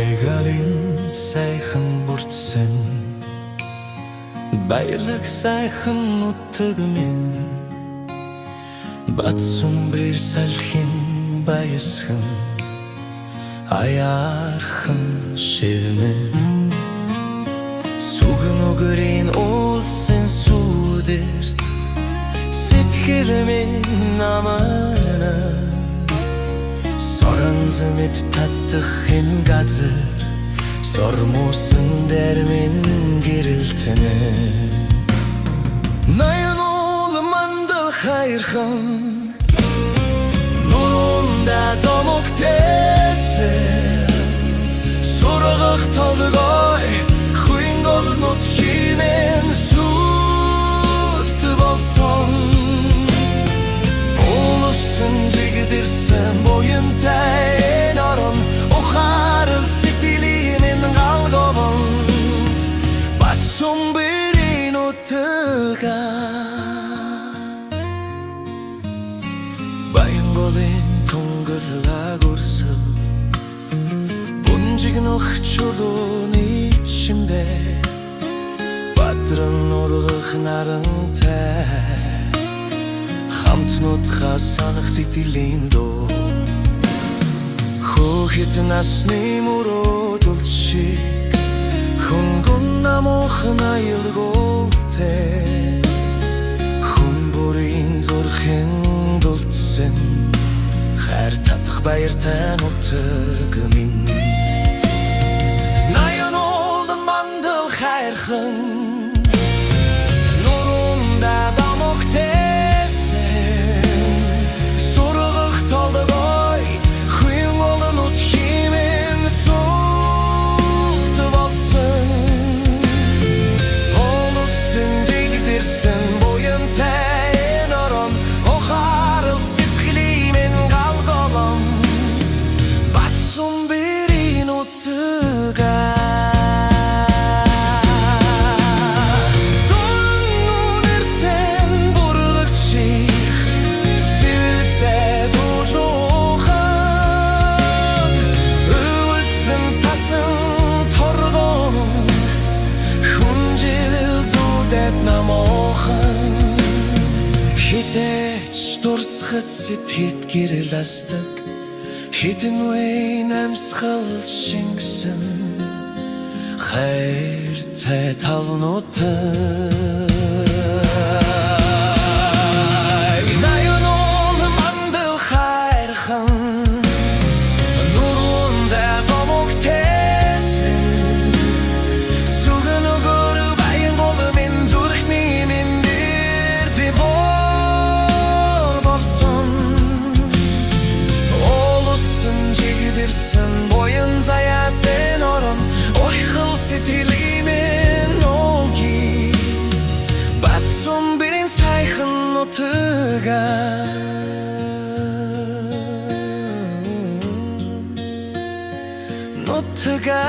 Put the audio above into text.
Байгалийн сайхан бүрдсэн баярлаг сайхан нутаг минь Батсум бэр салхин баясхан аяархан шивмэн Сүгэн өгөрийн улсын сүдэрт Сэтгэлмэн намана Соронзмэд татдах энэ газар Сормуусан дэрмэн гэрэлтэнэ Наян ол мандал хайрхан Нурунда домогтэсэ Сургах толгой Хуингол нут химэн сүрт болсон Улусын жигдэрсэн боюнтай норон Ухарыл сэтгэлиймэн галговонд Батсум бэрийн утга Баянголын тунгалаг урсал Бунжигнох чулууны ичимдэ Бадран ургах нарантай Хамт нутгаа санах сэтгэлийн дуу Хөөхит насны мөрөөдөл шиг Хөнгөн намуухан аялгуутэй Хүн бүрийн зурхин дулдсан Хайр татах баяртай нутаг минь Наян ол мандал хайрхан Нурунда домогтэсэ Сургах толгой Хуингол нут химэн сүрт болсон Улусын жигдэрсэн боюнтай норон Ухарыл сэтгэлиймэн галговонд Батсум бэрийн утга Хитэж дурсахад сэтгэт гэрластаг Хитэн үе намсгал шингсэн Хайртай талнуудтай Наян ол мандал хайрхан Нурунда домогтэсэ Сүгэн өгөр баянгол минь зүрхний минь дэрди бор болсон Олусын жигдэрсэн боян заяатын орон Ойхыл сэтгэлиймэн олги Батсум бэрийн сайхан нутга Нутга